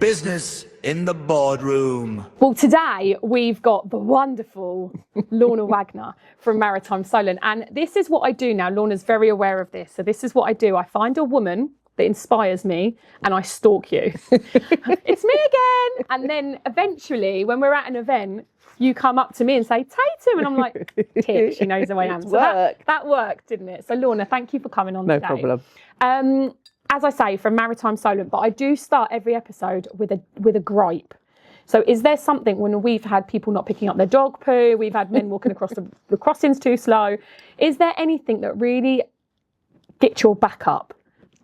business in the boardroom. Well, today we've got the wonderful Lorna Wagna from Maritime Solent. And this is what I do now. Lorna's very aware of this. So this is what I do. I find a woman that inspires me and I stalk you. It's me again. And then eventually when we're at an event, you come up to me and say, Tatum. And I'm like, tick, she knows who I am. So that worked, didn't it? So Lorna, thank you for coming on today. No problem. As I say, from Maritime Solent, but I do start every episode with a gripe. So is there something when we've had people not picking up their dog poo, we've had men walking across the crossings too slow, is there anything that really gets your back up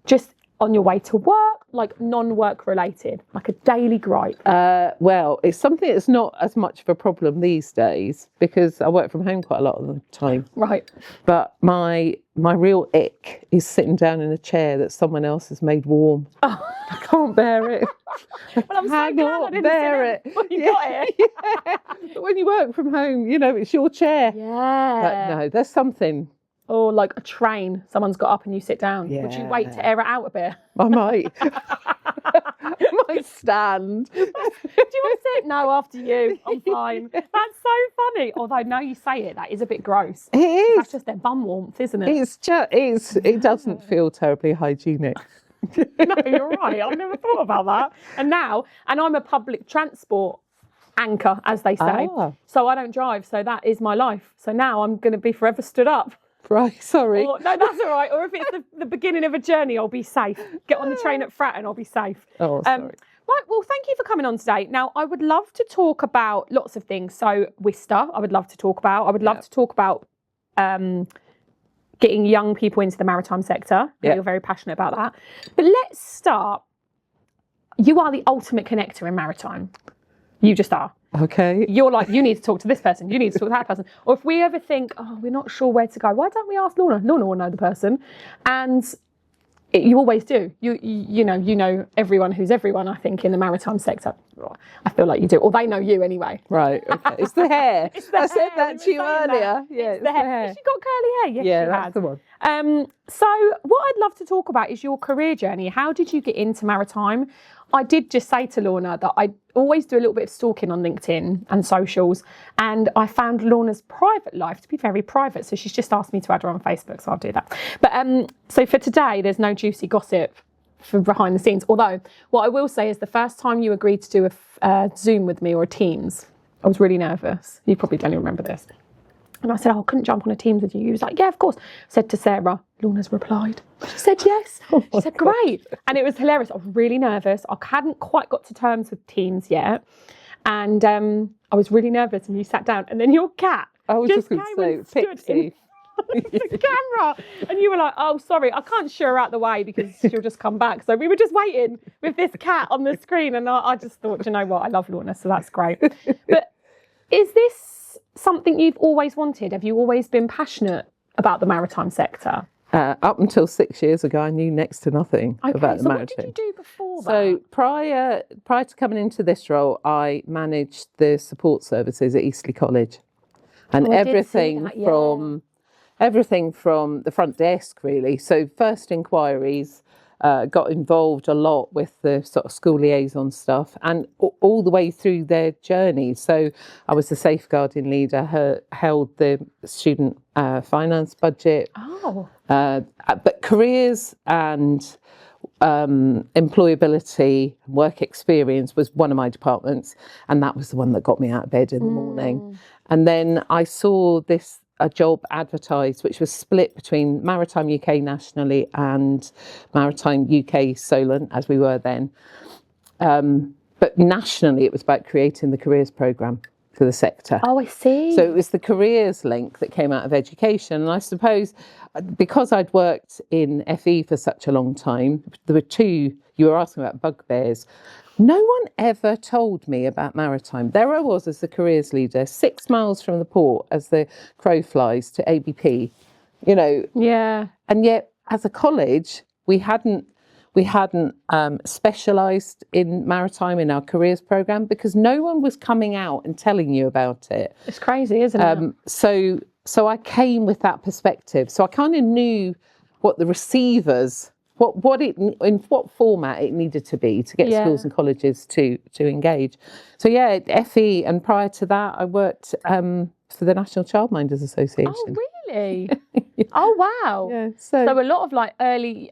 just on your way to work, like non-work related, like a daily gripe? Well, it's something that's not as much of a problem these days because I work from home quite a lot of the time. Right. But my real ick is sitting down in a chair that someone else has made warm. Oh. I can't bear it. Well, I'm so glad I didn't bear it. You got it. Yeah. But when you work from home, you know, it's your chair. Yeah. But no, there's something. Or like a train, someone's got up and you sit down. Yeah. Would you wait to air it out a bit? I might. I might stand. Do you want to sit? No, after you. I'm fine. That's so funny. Although now you say it, that is a bit gross. It is. That's just their bum warmth, isn't it? It's just, it doesn't feel terribly hygienic. No, you're right. I've never thought about that. And I'm a public transport anchor, as they say. Ah. So I don't drive. So that is my life. So now I'm going to be forever stood up. Right, sorry. Or, no, that's all right. Or if it's the beginning of a journey, I'll be safe. Get on the train at Fratton, I'll be safe. Oh, sorry. Right, well, thank you for coming on today. Now, I would love to talk about lots of things. So, Wister, I would love to talk about. I would love to talk about getting young people into the maritime sector. Yeah. You're very passionate about that. But let's start. You are the ultimate connector in maritime. You just are. Okay. You're like, you need to talk to this person, you need to talk to that person. Or if we ever think, oh, we're not sure where to go, why don't we ask Lorna? Lorna will know the person. And you always do. You know everyone who's everyone, I think, in the maritime sector. I feel like you do. Or they know you anyway. Right, okay. It's the hair. It's the I said hair. that to you earlier. Yeah, it's the hair. She got curly hair. Yes, yeah, she that's has. the one. So what I'd love to talk about is your career journey. How did you get into maritime? I did just say to Lorna that I always do a little bit of stalking on LinkedIn and socials, and I found Lorna's private life to be very private. So she's just asked me to add her on Facebook, so I'll do that. But so for today, there's no juicy gossip for behind the scenes. Although what I will say is the first time you agreed to do a Zoom with me or a Teams, I was really nervous. You probably don't even remember this. And I said, I couldn't jump on a Teams with you. He was like, yeah, of course. I said to Sarah, Lorna's replied. She said yes. She said, great. And it was hilarious. I was really nervous. I hadn't quite got to terms with Teams yet. And I was really nervous. And you sat down. And then your cat just came and stood in the camera. And you were like, oh, sorry, I can't shoo her out the way because she'll just come back. So we were just waiting with this cat on the screen. And I just thought, you know what? I love Lorna, so that's great. But is this something you've always wanted? Have you always been passionate about the maritime sector? Up until 6 years ago, I knew next to nothing about the maritime. What did you do before that? So prior to coming into this role, I managed the support services at Eastleigh College, and everything from the front desk really. So first inquiries. Got involved a lot with the sort of school liaison stuff and all the way through their journey. So I was the safeguarding leader, held the student finance budget. Oh. But careers and employability, work experience was one of my departments. And that was the one that got me out of bed in the morning. And then I saw a job advertised, which was split between Maritime UK nationally and Maritime UK Solent, as we were then. But nationally, it was about creating the careers programme for the sector. Oh, I see. So it was the careers link that came out of education. And I suppose because I'd worked in FE for such a long time, there were two, you were asking about bugbears. No one ever told me about maritime. There I was as the careers leader, 6 miles from the port as the crow flies to ABP, you know. Yeah. And yet, as a college, we hadn't specialised in maritime in our careers programme because no one was coming out and telling you about it. It's crazy, isn't it? So I came with that perspective. So I kind of knew what the receivers in what format it needed to be to get schools and colleges to engage. So yeah, FE, and prior to that, I worked for the National Childminders Association. Oh, really? Oh, wow. Yeah, so a lot of like early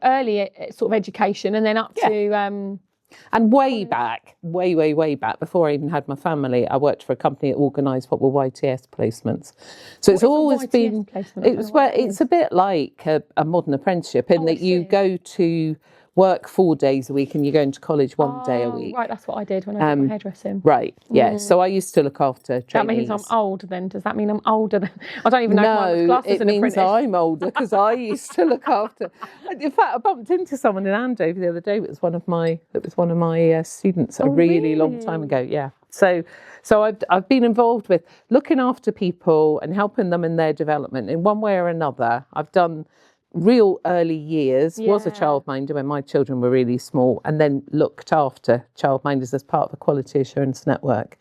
sort of education, and then up to and way back, way back, before I even had my family, I worked for a company that organised what were YTS placements. So it's always been, it's a bit like a modern apprenticeship in that you go to work 4 days a week and you go into college 1 day a week. Right, that's what I did when I did my hairdressing. Right, yeah. So I used to look after trainees. That means I'm old then. Does that mean I'm older than... I don't even know if I was classed as an apprentice. No, it means I'm older because I used to look after... In fact, I bumped into someone in Andover the other day. It was one of my students a really long time ago, yeah. So I've been involved with looking after people and helping them in their development in one way or another. I've done real early years, was a childminder when my children were really small, and then looked after childminders as part of a quality assurance network,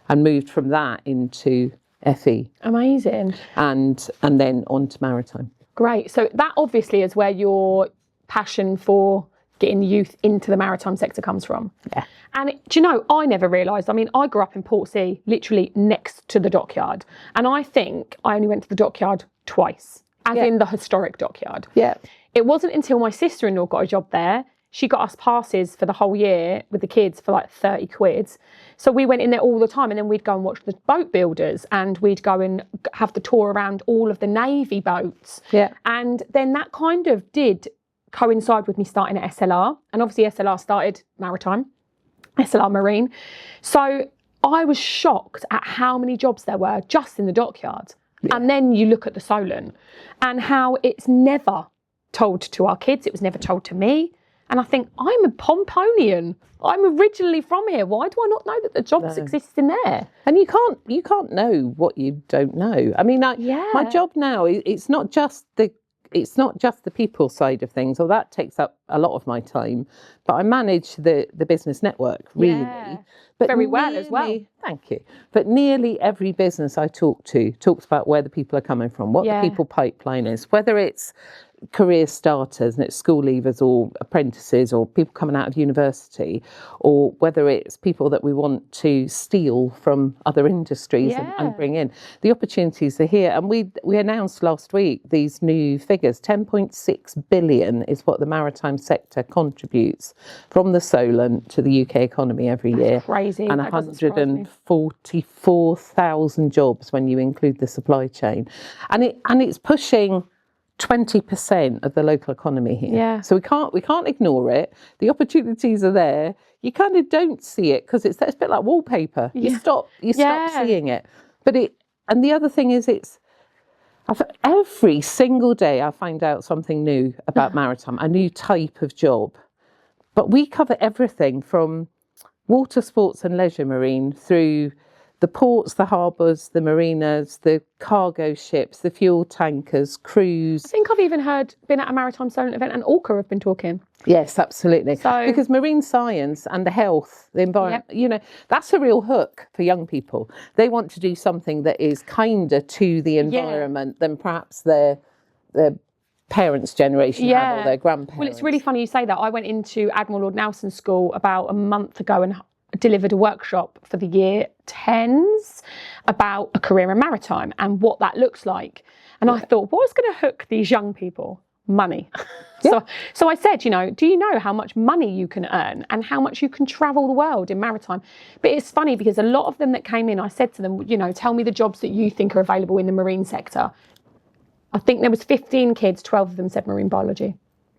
and moved from that into FE. Amazing. And then on to maritime. Great. So that obviously is where your passion for getting youth into the maritime sector comes from. Yeah. And do you know, I never realised, I mean, I grew up in Portsea, literally next to the dockyard. And I think I only went to the dockyard twice, as in the historic dockyard. Yeah. It wasn't until my sister-in-law got a job there, she got us passes for the whole year with the kids for like 30 quid. So we went in there all the time, and then we'd go and watch the boat builders, and we'd go and have the tour around all of the Navy boats. Yeah. And then that kind of did coincide with me starting at SLR, and obviously SLR started maritime, SLR Marine. So I was shocked at how many jobs there were just in the dockyard. Yeah. And then you look at the Solent and how it's never told to our kids, it was never told to me. And I think, I'm a Pomponian. I'm originally from here. Why do I not know that the jobs exist in there? And you can't know what you don't know. I mean, my job now, it's not just the people side of things, or that takes up a lot of my time, but I manage the business network, really. Yeah. But very well as well. Thank you. But nearly every business I talk to talks about where the people are coming from, what the people pipeline is, whether it's career starters and it's school leavers or apprentices or people coming out of university, or whether it's people that we want to steal from other industries and bring in. The opportunities are here. And we announced last week these new figures. 10.6 billion is what the maritime sector contributes from the Solent to the UK economy every year. Crazy. And 144,000 jobs when you include the supply chain. And it's pushing 20% of the local economy here. Yeah. So we can't ignore it. The opportunities are there. You kind of don't see it because it's a bit like wallpaper. You stop seeing it. And the other thing is every single day I find out something new about maritime, a new type of job. But we cover everything from water sports and leisure marine through the ports, the harbours, the marinas, the cargo ships, the fuel tankers, cruise. I think I've even been at a Maritime Solent event and Orca have been talking. Yes, absolutely. Because marine science and the health, the environment, that's a real hook for young people. They want to do something that is kinder to the environment than perhaps their parents' generation had, or their grandparents. Well, it's really funny you say that. I went into Admiral Lord Nelson School about a month ago and delivered a workshop for the year 10s about a career in maritime and what that looks like. And I thought, what's going to hook these young people? Money. So I said, do you know how much money you can earn and how much you can travel the world in maritime? But it's funny because a lot of them that came in, I said to them, tell me the jobs that you think are available in the marine sector. I think there was 15 kids, 12 of them said marine biology.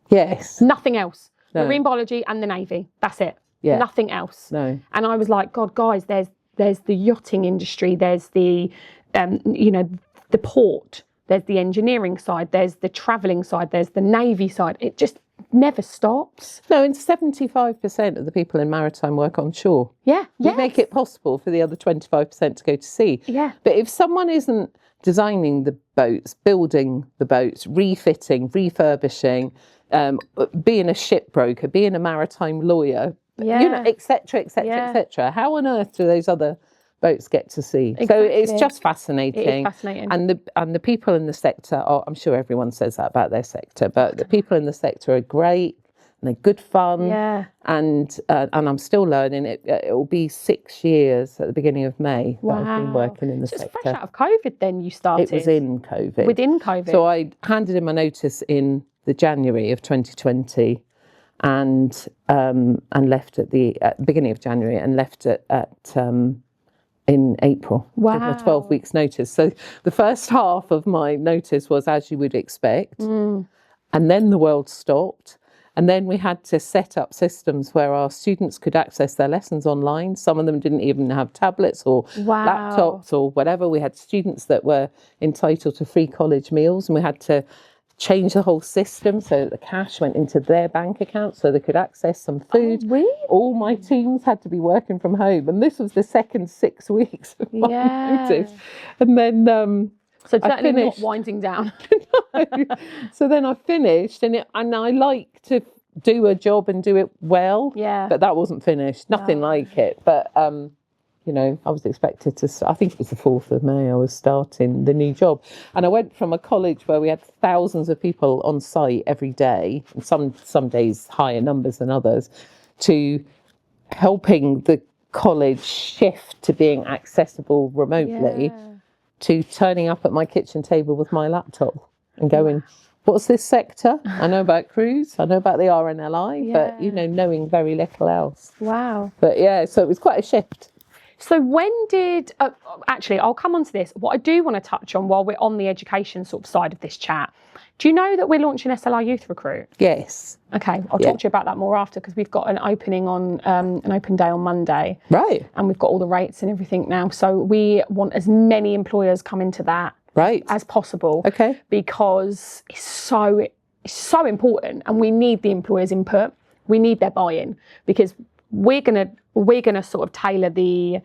Yes. Nothing else. No. Marine biology and the Navy. That's it. Yeah. Nothing else. No. And I was like, God, guys, there's the yachting industry, there's the, the port, there's the engineering side, there's the travelling side, there's the Navy side. It just never stops. No, and 75% of the people in maritime work on shore. Yeah. We make it possible for the other 25% to go to sea. Yeah. But if someone isn't designing the boats, building the boats, refitting, refurbishing, being a shipbroker, being a maritime lawyer, et cetera, et cetera, et cetera. How on earth do those other boats get to sea? Exactly. So it's just fascinating. It is fascinating. And the people in the sector I'm sure everyone says that about their sector, but the people in the sector are great. and they're good fun. Yeah. And I'm still learning. It will be 6 years at the beginning of May that I've been working in the So it's sector. fresh out of COVID then you started? It was in COVID. Within COVID. So I handed in my notice in the January of 2020 and left at the beginning of January and left in April. Wow. With my 12 weeks notice. So the first half of my notice was as you would expect. And then the world stopped. And then we had to set up systems where our students could access their lessons online. Some of them didn't even have tablets or laptops or whatever. We had students that were entitled to free college meals, and we had to change the whole system so that the cash went into their bank account so they could access some food. Oh, really? All my teams had to be working from home, and this was the second 6 weeks of my notice. And then so certainly not winding down. So then I finished, and I like to do a job and do it well. Yeah. But that wasn't finished. Nothing like it. But you know, I was expected to. I think it was the 4th of May. I was starting the new job, and I went from a college where we had thousands of people on site every day, and some days higher numbers than others, to helping the college shift to being accessible remotely. To turning up at my kitchen table with my laptop and going, what's this sector? I know about cruise, I know about the RNLI, but, you know, knowing very little else. Wow. But yeah, so it was quite a shift. So when did, actually, I'll come on to this. What I do want to touch on while we're on the education sort of side of this chat, do you know that we're launching SLI Youth Recruit? Yes. Okay, I'll talk to you about that more after, because we've got an opening on, an open day on Monday. Right. And we've got all the rates and everything now. So we want as many employers come into that as possible. Okay. Because it's so important, and we need the employers' input. We need their buy-in, because we're gonna sort of tailor the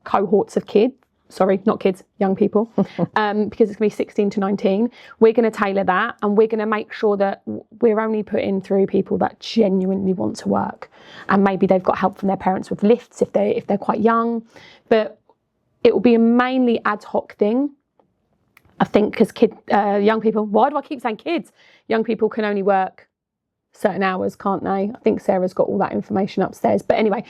cohorts of kids. Sorry, not kids, young people, because it's going to be 16 to 19. We're going to tailor that, and we're going to make sure that we're only putting through people that genuinely want to work. And maybe they've got help from their parents with lifts if they're quite young. But it will be a mainly ad hoc thing, I think, because young people, why do I keep saying kids? Young people can only work certain hours, can't they? I think Sarah's got all that information upstairs. But anyway,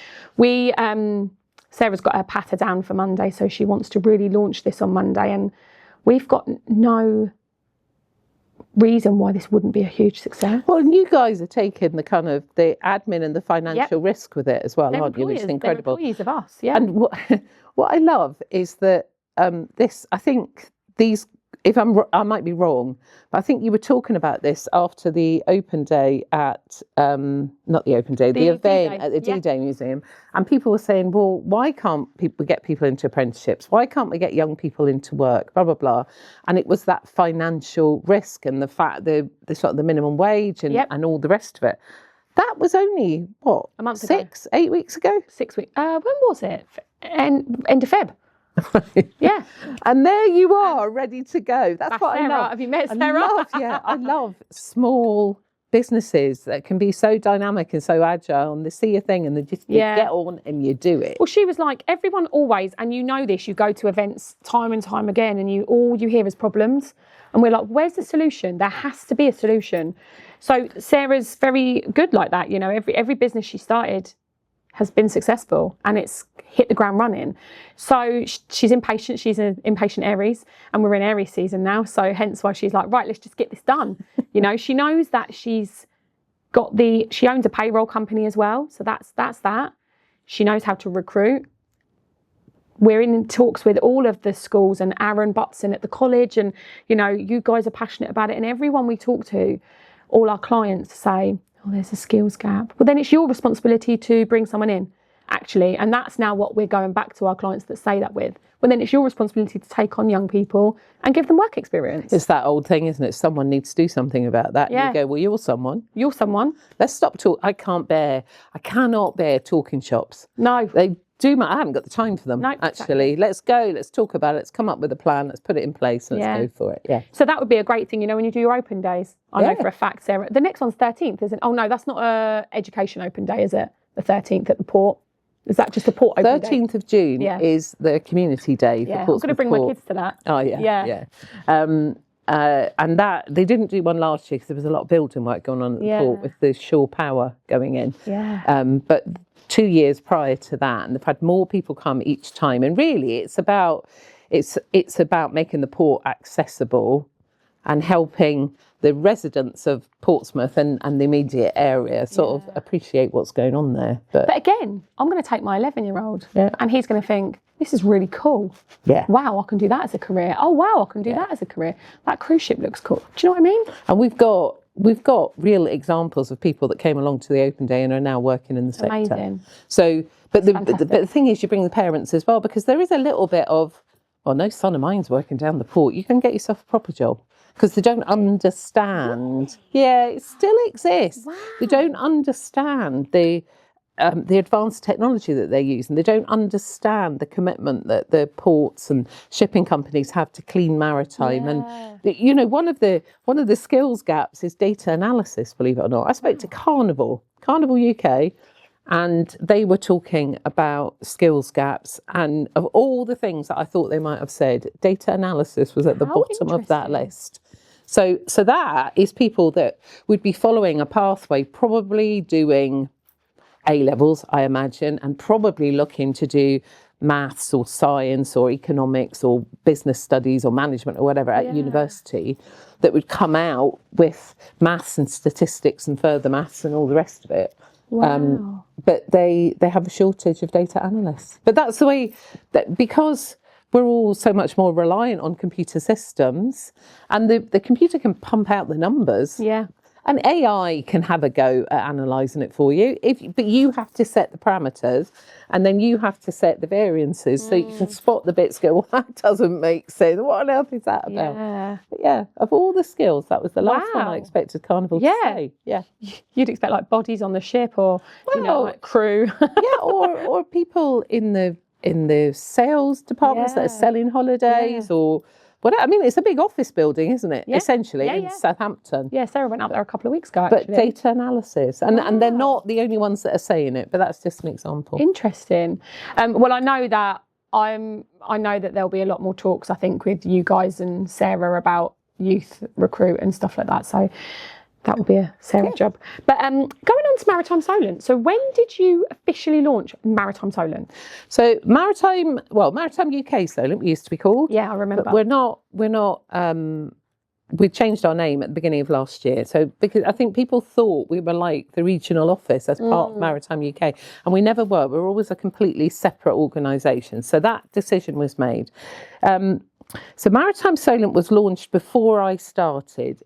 Sarah's got her patter down for Monday, so she wants to really launch this on Monday, and we've got no reason why this wouldn't be a huge success. Well, and you guys are taking the kind of the admin and the financial risk with it as well, aren't you? Which is incredible. They're employees of us, yeah. And what I love is that I think these, I might be wrong, but I think you were talking about this after the open day at, not the open day, the event at the D-Day Museum. And people were saying, well, why can't we get people into apprenticeships? Why can't we get young people into work? Blah, blah, blah. And it was that financial risk and the fact, the sort of the minimum wage and all the rest of it. That was only, what, a month ago. 8 weeks ago? 6 weeks. When was it? End of Feb. Yeah. And there you are, ready to go. That's what Sarah. I love. Have you met Sarah? I love small businesses that can be so dynamic and so agile, and they see a thing and they just you get on and you do it. Well, she was like, everyone always, and you know this, you go to events time and time again, and all you hear is problems. And we're like, where's the solution? There has to be a solution. So Sarah's very good like that. You know, every business she started has been successful, and it's hit the ground running. So she's impatient. She's an impatient Aries, and we're in Aries season now. So hence why she's like, right, let's just get this done. You know, she knows that she owns a payroll company as well. So that's that. She knows how to recruit. We're in talks with all of the schools, and Aaron butts in at the college, and, you know, you guys are passionate about it. And everyone we talk to, all our clients say, oh, there's a skills gap. Well, then it's your responsibility to bring someone in, actually. And that's now what we're going back to our clients that say that with. Well, then it's your responsibility to take on young people and give them work experience. It's that old thing, isn't it? Someone needs to do something about that. Yeah. And you go, well, you're someone. You're someone. Let's stop talking. I cannot bear talking shops. No. I haven't got the time for them, actually. Exactly. Let's go, let's talk about it, let's come up with a plan, let's put it in place, and let's go for it. Yeah. So that would be a great thing, you know, when you do your open days. I know for a fact, Sarah. The next one's 13th, isn't it? Oh, no, that's not a education open day, is it? The 13th at the port. Is that just a port open day? 13th of June is the community day for Portsmouth I'm going to bring Port. my kids to that. Oh, yeah. And that they didn't do one last year because there was a lot of building work going on at the port with the shore power going in. But 2 years prior to that, and they've had more people come each time. And really, it's about making the port accessible and helping the residents of Portsmouth and the immediate area sort of appreciate what's going on there. But again, I'm going to take my 11-year-old and he's going to think, this is really cool. Yeah. Wow, I can do that as a career. Oh, wow, I can do that as a career. That cruise ship looks cool. Do you know what I mean? And we've got real examples of people that came along to the Open Day and are now working in the sector. Amazing. So, but the thing is, you bring the parents as well, because there is a little bit of, well, no son of mine's working down the port. You can get yourself a proper job. Because they don't understand. Yeah, it still exists. Wow. They don't understand the advanced technology that they're using. They don't understand the commitment that the ports and shipping companies have to clean maritime. And you know, one of the skills gaps is data analysis. Believe it or not, I spoke to Carnival UK. And they were talking about skills gaps, and of all the things that I thought they might have said, data analysis was at the bottom of that list. So that is people that would be following a pathway, probably doing A-levels, I imagine, and probably looking to do maths or science or economics or business studies or management or whatever at university, that would come out with maths and statistics and further maths and all the rest of it. Wow. But they have a shortage of data analysts. But that's the way that, because we're all so much more reliant on computer systems, and the computer can pump out the numbers. Yeah. And AI can have a go at analysing it for you. But you have to set the parameters, and then you have to set the variances so you can spot the bits, go, well, that doesn't make sense. What on earth is that about? Yeah. But yeah, of all the skills, that was the last one I expected Carnival to say. Yeah. You'd expect like bodies on the ship, or you know, like crew. Yeah, or people in the sales departments that are selling holidays or whatever. I mean, it's a big office building, isn't it? Yeah. Essentially, in Southampton. Yeah, Sarah went up there a couple of weeks ago, actually. But data analysis, and they're not the only ones that are saying it, but that's just an example. Interesting. Well, I know that there'll be a lot more talks, I think, with you guys and Sarah about youth recruit and stuff like that. So that will be a Sarah job. But going on to Maritime Solent. So when did you officially launch Maritime Solent? So Maritime UK Solent, we used to be called. Yeah, I remember. But we're not. We changed our name at the beginning of last year. So because I think people thought we were like the regional office as part of Maritime UK, and we never were. We were always a completely separate organisation. So that decision was made. So Maritime Solent was launched before I started,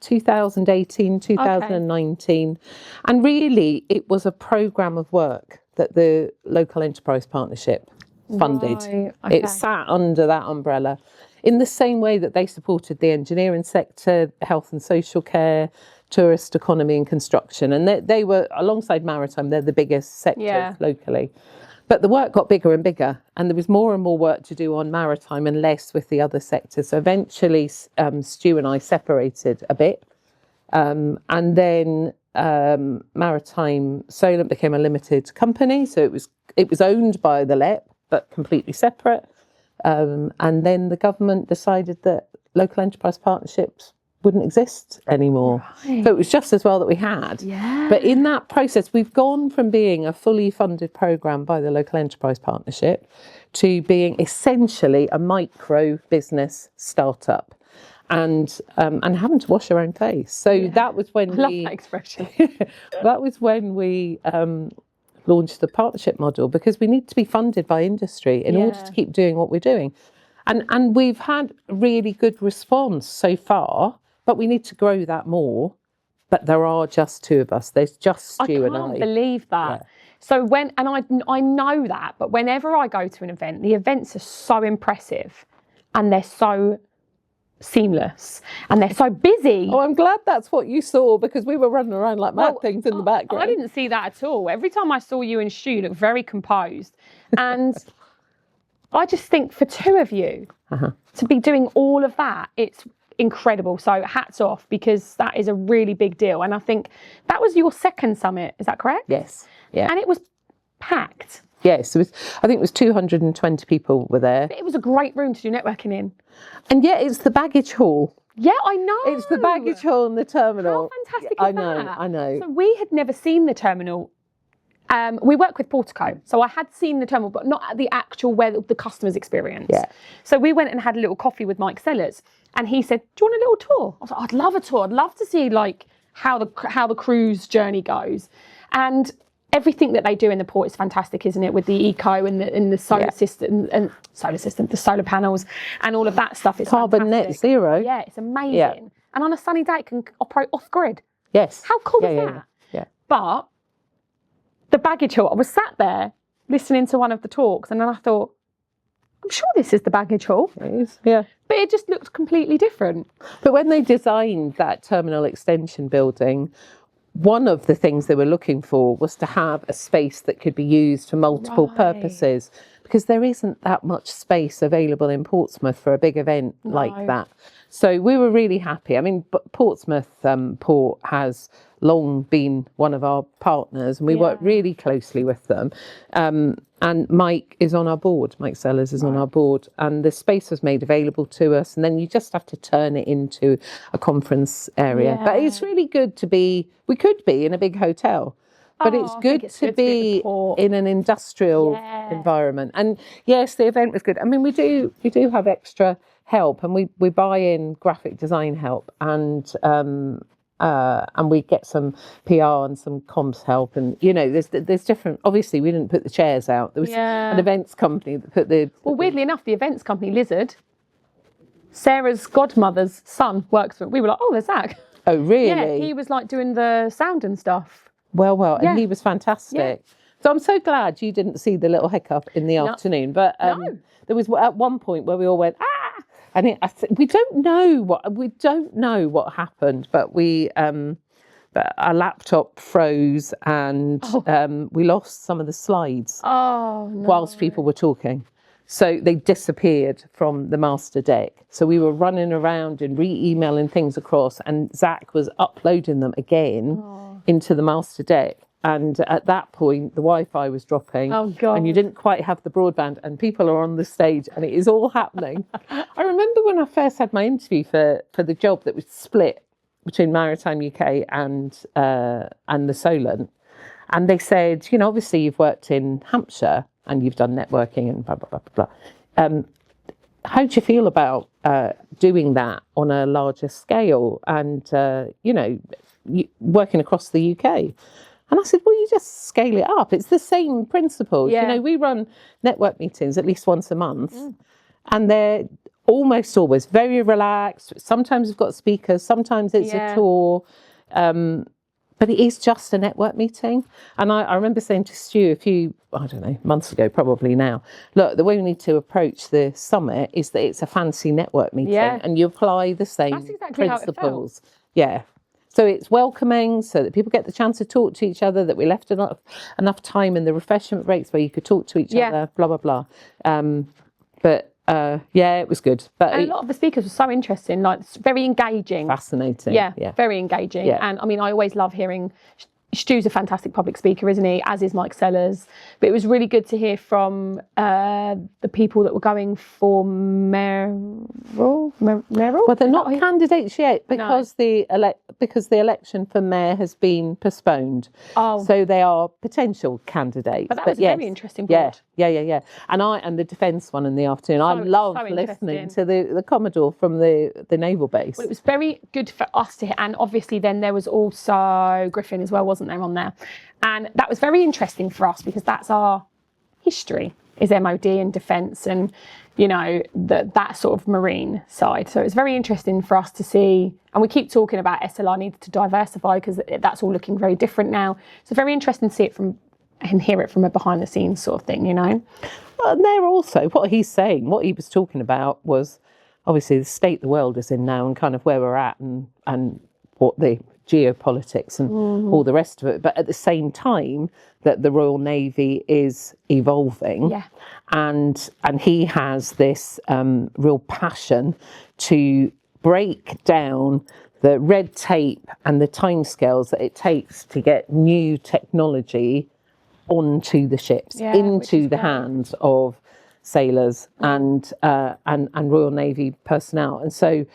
2018, 2019. And really, it was a programme of work that the Local Enterprise Partnership funded. Right, okay. It sat under that umbrella in the same way that they supported the engineering sector, health and social care, tourist economy and construction. And they were, alongside Maritime, they're the biggest sectors locally. But the work got bigger and bigger, and there was more and more work to do on maritime and less with the other sectors. So eventually, Stu and I separated a bit, and then Maritime Solent became a limited company. So it was owned by the LEP, but completely separate. And then the government decided that local enterprise partnerships wouldn't exist anymore. Right. So it was just as well that we had. Yeah. But in that process, we've gone from being a fully funded programme by the Local Enterprise Partnership to being essentially a micro business startup and having to wash our own face. So that was when I love that expression. That was when we launched the partnership model, because we need to be funded by industry in order to keep doing what we're doing. And we've had really good response so far, but we need to grow that more. But there are just two of us. There's just Stu and I. I can't believe that. Yeah. So I know that, but whenever I go to an event, the events are so impressive and they're so seamless and they're so busy. Oh, I'm glad that's what you saw, because we were running around like mad things in the background. I didn't see that at all. Every time I saw you and Stu, you looked very composed. And I just think for two of you to be doing all of that, it's incredible. So hats off, because that is a really big deal. And I think that was your second summit, is that correct? Yes. Yeah. And it was packed. Yes, I think it was 220 people were there. It was a great room to do networking in. And yet it's the baggage hall. Yeah, I know. It's the baggage hall in the terminal. How fantastic I is know, that? I know. So we had never seen the terminal. We work with Portico, so I had seen the terminal, but not at the actual where the customer's experience. Yeah. So we went and had a little coffee with Mike Sellers, and he said, "Do you want a little tour?" I was like, "I'd love a tour. I'd love to see like how the cruise journey goes," and everything that they do in the port is fantastic, isn't it? With the eco and the solar system the solar panels and all of that stuff. It's Carbon fantastic. net zero. Yeah, it's amazing. Yeah. And on a sunny day, it can operate off grid. Yes. How cool is that? Yeah. But the baggage hall, I was sat there listening to one of the talks, and then I thought, I'm sure this is the baggage hall. It is. Yeah. But it just looked completely different. But when they designed that terminal extension building, one of the things they were looking for was to have a space that could be used for multiple purposes, because there isn't that much space available in Portsmouth for a big event like that. So we were really happy. I mean, Portsmouth Port has long been one of our partners, and we work really closely with them. And Mike is on our board. Mike Sellers is on our board, and the space was made available to us, and then you just have to turn it into a conference area. But it's really good to be. We could be in a big hotel, but it's good to be in an industrial environment. And yes, the event was good. I mean, we do have extra help, and we buy in graphic design help, and we get some PR and some comms help, and there's different. Obviously, we didn't put the chairs out. There was an events company that put the. Well, weirdly enough, the events company Lizard, Sarah's godmother's son works for it. We were like, oh, there's Zach. Oh, really? Yeah, he was like doing the sound and stuff. Well, and he was fantastic. Yeah. So I'm so glad you didn't see the little hiccup in the afternoon. But there was at one point where we all went and we don't know what happened, but but our laptop froze, and we lost some of the slides whilst people were talking. So they disappeared from the master deck. So we were running around and re-emailing things across, and Zach was uploading them again into the master deck. And at that point, the Wi-Fi was dropping. Oh, God. And you didn't quite have the broadband, and people are on the stage, and it is all happening. I remember when I first had my interview for the job that was split between Maritime UK and the Solent. And they said, obviously you've worked in Hampshire and you've done networking and blah, blah, blah, blah, blah. How do you feel about doing that on a larger scale and, working across the UK? And I said, well, you just scale it up. It's the same principles. Yeah. We run network meetings at least once a month, and they're almost always very relaxed. Sometimes we've got speakers, sometimes it's a tour. But it is just a network meeting. And I remember saying to Stu a few, months ago, probably now, look, the way we need to approach the summit is that it's a fancy network meeting, and you apply the same principles. Yeah. So it's welcoming, so that people get the chance to talk to each other, that we left enough time in the refreshment breaks where you could talk to each other, blah, blah, blah. It was good. But and a lot of the speakers were so interesting, like very engaging. Fascinating. Yeah, very engaging. Yeah. And I mean, I always love hearing, Stu's a fantastic public speaker, isn't he? As is Mike Sellers. But it was really good to hear from the people that were going for mayoral. Well, they're not candidates yet because the election for mayor has been postponed. Oh. So they are potential candidates. But that was a very interesting board. Yeah. And the defence one in the afternoon. I love listening to the Commodore from the naval base. Well, it was very good for us to hear. And obviously then there was also Griffin as well, wasn't there, on there? And that was very interesting for us because that's our history, is MOD and defence and, that sort of marine side. So it's very interesting for us to see. And we keep talking about SLR needs to diversify because that's all looking very different now. So very interesting to see it and hear it from a behind the scenes sort of thing, Well, and they're also, what he's saying, what he was talking about was obviously the state the world is in now and kind of where we're at and what the geopolitics and all the rest of it. But at the same time that the Royal Navy is evolving and he has this real passion to break down the red tape and the timescales that it takes to get new technology onto the ships, into the hands of sailors and Royal Navy personnel. And so,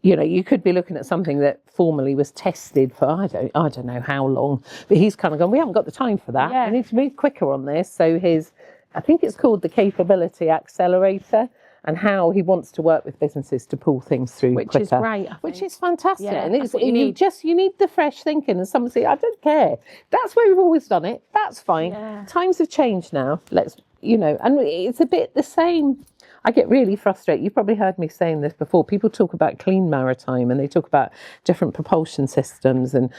you know, you could be looking at something that formerly was tested for I don't know how long, but he's kind of gone, we haven't got the time for that. Yeah. We need to move quicker on this. So I think it's called the Capability Accelerator, and how he wants to work with businesses to pull things through Which quicker. is great, I Which think. is fantastic. Yeah, and that's what you need. you need the fresh thinking, and someone say, I don't care. That's where we've always done it. That's fine. Yeah. Times have changed now. Let's, you know, and it's a bit the same. I get really frustrated. You've probably heard me saying this before. People talk about clean maritime, and they talk about different propulsion systems and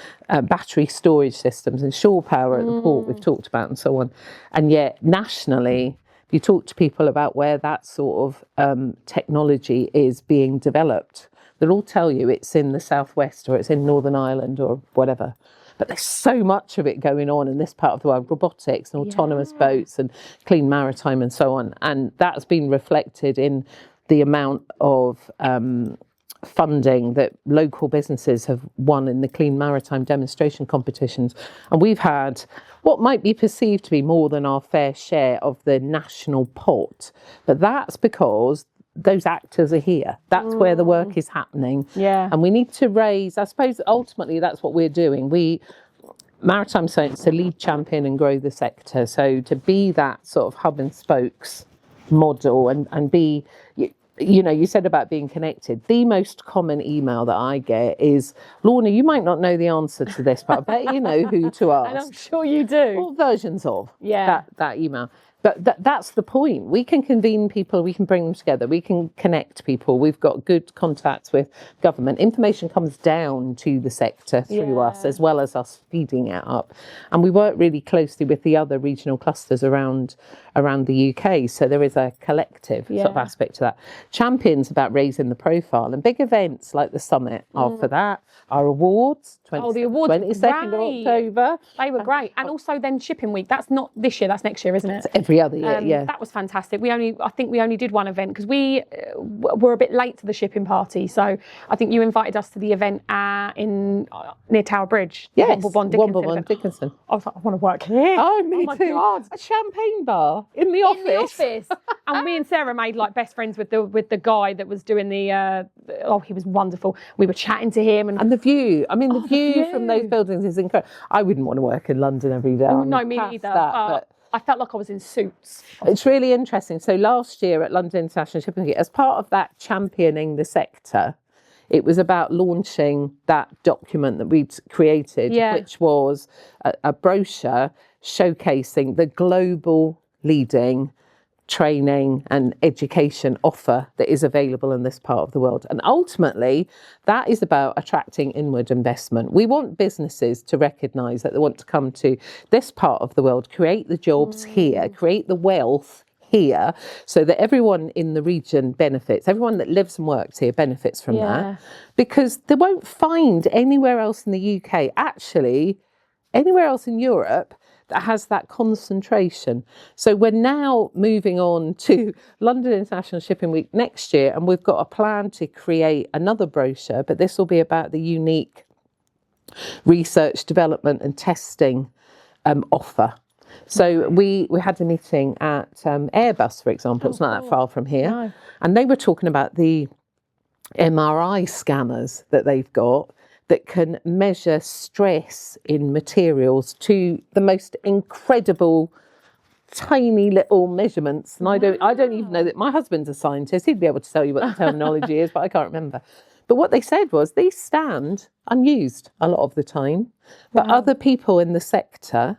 battery storage systems and shore power at the port we've talked about and so on. And yet nationally, if you talk to people about where that sort of technology is being developed, they'll all tell you it's in the southwest or it's in Northern Ireland or whatever. But there's so much of it going on in this part of the world, robotics and autonomous boats and clean maritime and so on. And that's been reflected in the amount of funding that local businesses have won in the clean maritime demonstration competitions. And we've had what might be perceived to be more than our fair share of the national pot. But that's because those actors are here. That's where the work is happening. Yeah. And we need to raise, I suppose, ultimately that's what we're doing. Maritime Science to lead, champion and grow the sector. So to be that sort of hub and spokes model and be, you know, you said about being connected. The most common email that I get is, Lorna, you might not know the answer to this, but I bet you know who to ask. And I'm sure you do. All versions of Yeah. that email. But that's the point. We can convene people, we can bring them together, we can connect people. We've got good contacts with government. Information comes down to the sector through us, as well as us feeding it up. And we work really closely with the other regional clusters around the UK. So there is a collective sort of aspect to that. Champions about raising the profile, and big events like the summit are for that. Our awards, the awards were 22nd of great. October. They were great. And also then Shipping Week. That's not this year, that's next year, isn't it? Every other year, That was fantastic. I think we only did one event because we were a bit late to the shipping party. So I think you invited us to the event near Tower Bridge. Yes, Womblebond Dickinson. I was like, I want to work here. Oh, me my too. God. A champagne bar in the office. And me and Sarah made like best friends with the guy that was doing he was wonderful. We were chatting to him And the view. I mean, the view from those buildings is incredible. I wouldn't want to work in London every day. No, me neither. But I felt like I was in suits. It's really interesting. So last year at London International Shipping Week, as part of that championing the sector, it was about launching that document that we'd created, which was a brochure showcasing the global leading training and education offer that is available in this part of the world. And ultimately, that is about attracting inward investment. We want businesses to recognise that they want to come to this part of the world, create the jobs here, create the wealth here, so that everyone in the region benefits. Everyone that lives and works here benefits from that. Because they won't find anywhere else in the UK, actually, anywhere else in Europe, that has that concentration. So we're now moving on to London International Shipping Week next year, and we've got a plan to create another brochure, but this will be about the unique research, development and testing offer. So we had a meeting at Airbus, for example. It's not that far from here. And they were talking about the MRI scanners that they've got that can measure stress in materials to the most incredible tiny little measurements. And I don't even know that. My husband's a scientist. He'd be able to tell you what the terminology is, but I can't remember. But what they said was these stand unused a lot of the time, but other people in the sector,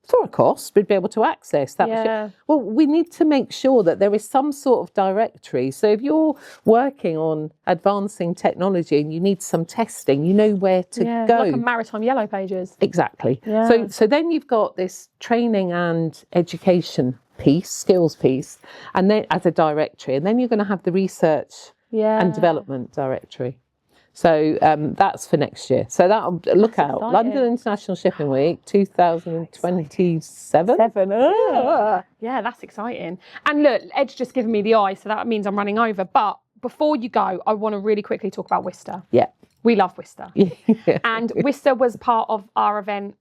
for a cost, we'd be able to access that. Well, we need to make sure that there is some sort of directory. So if you're working on advancing technology and you need some testing, you know where to go. Like a maritime yellow pages. Exactly. So then you've got this training and education piece, skills piece, and then as a directory, and then you're going to have the research and development directory. So that's for next year. So that'll look out. Exciting. London International Shipping Week 2027. Yeah, that's exciting. And look, Ed's just given me the eye, so that means I'm running over. But before you go, I want to really quickly talk about Worcester. Yeah. We love Worcester. And Worcester was part of our event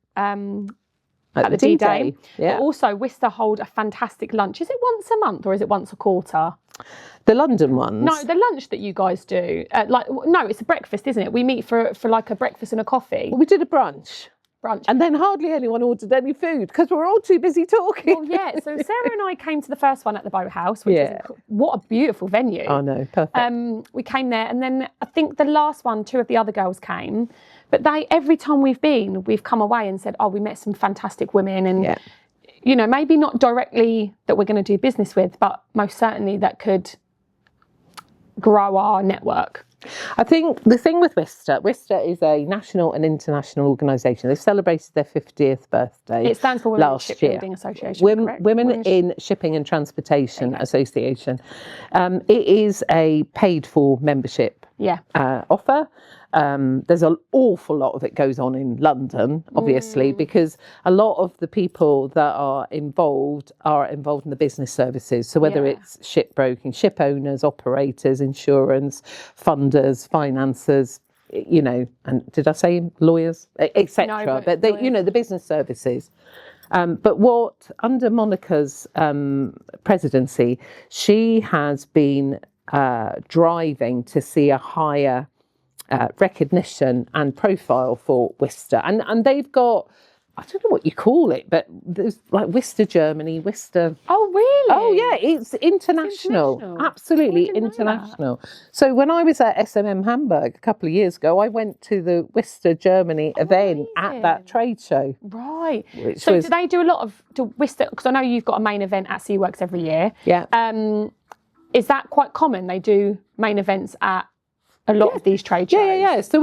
at the D-Day. Yeah. But also, Worcester hold a fantastic lunch. Is it once a month or is it once a quarter? The London ones. No, the lunch that you guys do. No, it's a breakfast, isn't it? We meet for like a breakfast and a coffee. We did a brunch. Brunch. And then hardly anyone ordered any food because we're all too busy talking. Well, yeah. So Sarah and I came to the first one at the Boathouse, which is what a beautiful venue. Oh no, perfect. We came there, and then I think the last one, 2 of the other girls came, but every time we've come away and said, oh, we met some fantastic women, and you know, maybe not directly that we're going to do business with, but most certainly that could grow our network. I think the thing with Worcester is a national and international organisation. They celebrated their 50th birthday. It stands for Women in last Shipbuilding year. Association. Women in Shipping and Transportation Association. It is a paid-for membership offer. There's an awful lot of it goes on in London, obviously, because a lot of the people that are involved in the business services. So whether it's shipbroking, ship owners, operators, insurance, funders, financiers, you know, and did I say lawyers, etc. No, but they, you know, the business services. But what under Monica's presidency, she has been driving to see a higher recognition and profile for Worcester, and they've got, I don't know what you call it, but there's like Worcester Germany, Worcester. Oh really? Oh yeah, it's international. Absolutely international. So when I was at SMM Hamburg a couple of years ago, I went to the Worcester Germany event at that trade show. Right. So do they do a lot of Worcester? Because I know you've got a main event at Seaworks every year. Yeah. Is that quite common? They do main events at a lot of these trade shows. Yeah. So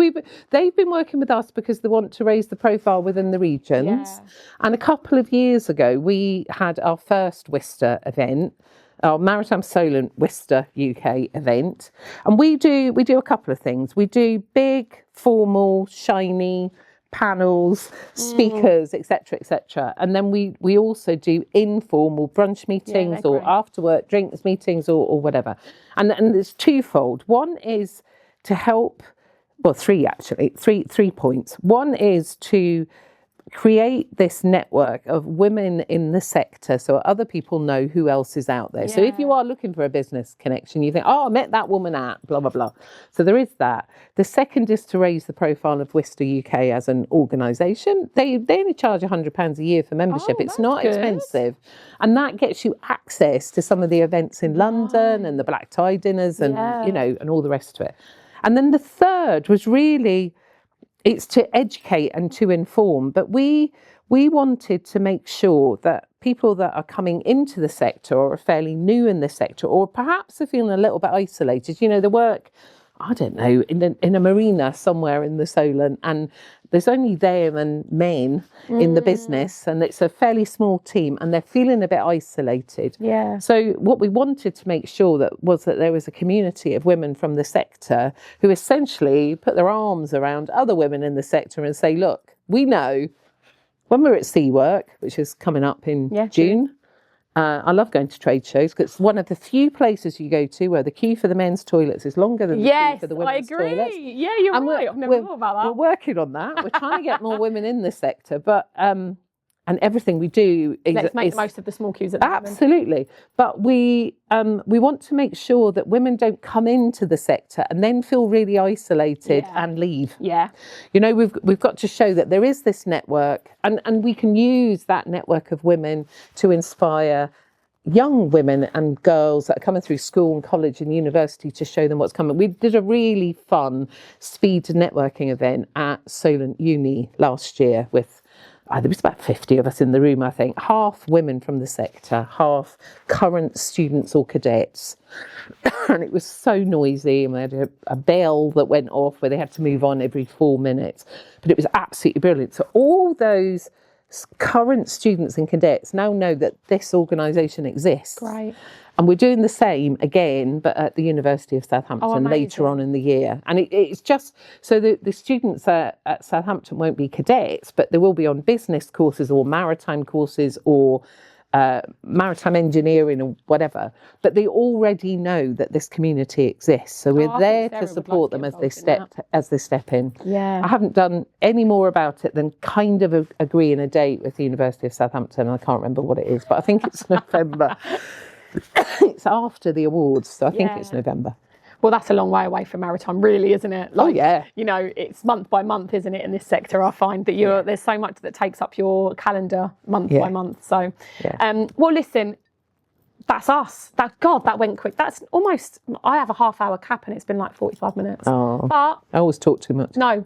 they've been working with us because they want to raise the profile within the regions. And a couple of years ago, we had our first Worcester event, our Maritime Solent Worcester UK event. And we do a couple of things. We do big, formal, shiny panels, speakers, etc. And then we also do informal brunch meetings or after work drinks meetings or whatever. And it's twofold. One is to help, well, three points. One is to create this network of women in the sector so other people know who else is out there. So if you are looking for a business connection, you think, oh, I met that woman at blah, blah, blah. So there is that. The second is to raise the profile of Worcester UK as an organisation. They only charge £100 a year for membership. It's not expensive. And that gets you access to some of the events in London and the black tie dinners and, you know, and all the rest of it. And then the third was really, it's to educate and to inform. But we wanted to make sure that people that are coming into the sector or are fairly new in the sector or perhaps are feeling a little bit isolated, you know, they work, I don't know, in a marina somewhere in the Solent, and there's only them and men in the business, and it's a fairly small team, and they're feeling a bit isolated. Yeah. So what we wanted to make sure that there was a community of women from the sector who essentially put their arms around other women in the sector and say, look, we know when we're at Seawork, which is coming up in June. I love going to trade shows because it's one of the few places you go to where the queue for the men's toilets is longer than the queue for the women's toilets. Yeah, you're right. I've never thought about that. We're working on that. We're trying to get more women in the sector, but and everything we do is let's make the most of the small queues at the moment. Absolutely. But we want to make sure that women don't come into the sector and then feel really isolated and leave. Yeah. You know, we've got to show that there is this network, and we can use that network of women to inspire young women and girls that are coming through school and college and university to show them what's coming. We did a really fun speed networking event at Solent Uni last year with there was about 50 of us in the room, I think, half women from the sector, half current students or cadets. And it was so noisy, and we had a bell that went off where they had to move on every 4 minutes. But it was absolutely brilliant. So all those current students and cadets now know that this organisation exists. Great. And we're doing the same again, but at the University of Southampton later on in the year. And it's just, so the students at Southampton won't be cadets, but they will be on business courses or maritime courses or maritime engineering or whatever, but they already know that this community exists. So we're I think there Sarah to would support like them to get as they step in. Yeah. I haven't done any more about it than kind of agreeing a date with the University of Southampton. I can't remember what it is, but I think it's November. It's after the awards, so I think it's November. Well, that's a long way away from maritime, really, isn't it? Like, yeah. You know, it's month by month, isn't it, in this sector? I find that there's so much that takes up your calendar month by month. So, well, listen, that's us. That went quick. That's almost, I have a half-hour cap and it's been like 45 minutes. Oh, but I always talk too much. No,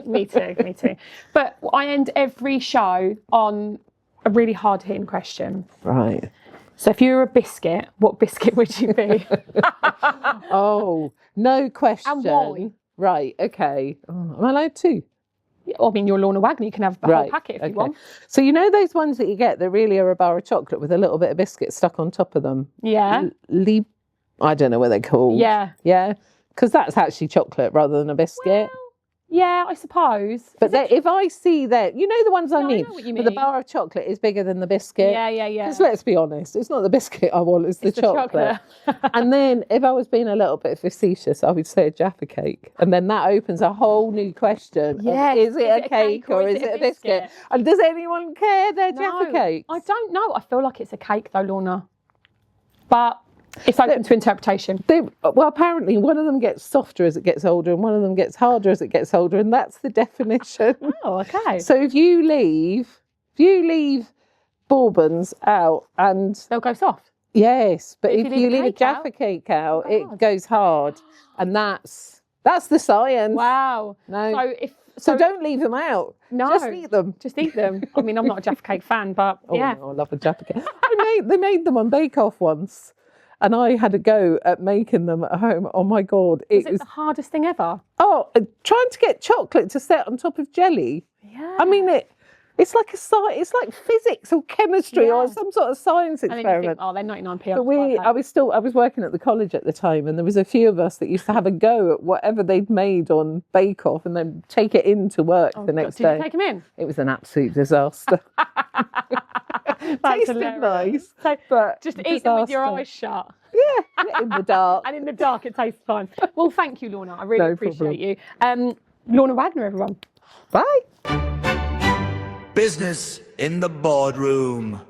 me too. But I end every show on a really hard-hitting question. Right. So if you were a biscuit, what biscuit would you be? Oh, no question. And why? Right, okay. Oh, am I allowed to? I mean, you're Lorna Wagner, you can have the whole packet if you want. So you know those ones that you get that really are a bar of chocolate with a little bit of biscuit stuck on top of them? Yeah. I don't know what they're called. Yeah. Yeah? Because that's actually chocolate rather than a biscuit. Well, yeah, I suppose. But if I see that, you know the ones I mean? I know what you But the mean. bar of chocolate is bigger than the biscuit. Yeah. Because let's be honest, it's not the biscuit I want, it's the chocolate. And then if I was being a little bit facetious, I would say a Jaffa cake. And then that opens a whole new question. Yes. Is it a cake or is it a biscuit? And does anyone care they're Jaffa cakes? I don't know. I feel like it's a cake though, Lorna. But it's open to interpretation. Well, apparently one of them gets softer as it gets older and one of them gets harder as it gets older. And that's the definition. Oh, okay. So if you leave bourbons out and... They'll go soft. Yes, but if you leave a cake Jaffa cake out, it goes hard. And that's the science. Wow. No. So don't leave them out. No. Just eat them. Just eat them. I mean, I'm not a Jaffa cake fan, but yeah. No, I love a Jaffa cake. They made them on Bake Off once. And I had a go at making them at home. Oh my God. Was it the hardest thing ever? Oh, trying to get chocolate to set on top of jelly. Yeah. I mean, it's like it's like physics or chemistry or some sort of science experiment. And then you think, oh, they're 99p. But I was working at the college at the time, and there was a few of us that used to have a go at whatever they'd made on Bake Off and then take it into work the next day. Did you take them in? It was an absolute disaster. That's Tasted hilarious. nice, So but just eat them with your eyes shut. Yeah, in the dark. And in the dark, it tastes fine. Well, thank you, Lorna. I really No appreciate you. Lorna Wagner, everyone. Bye. Business in the boardroom.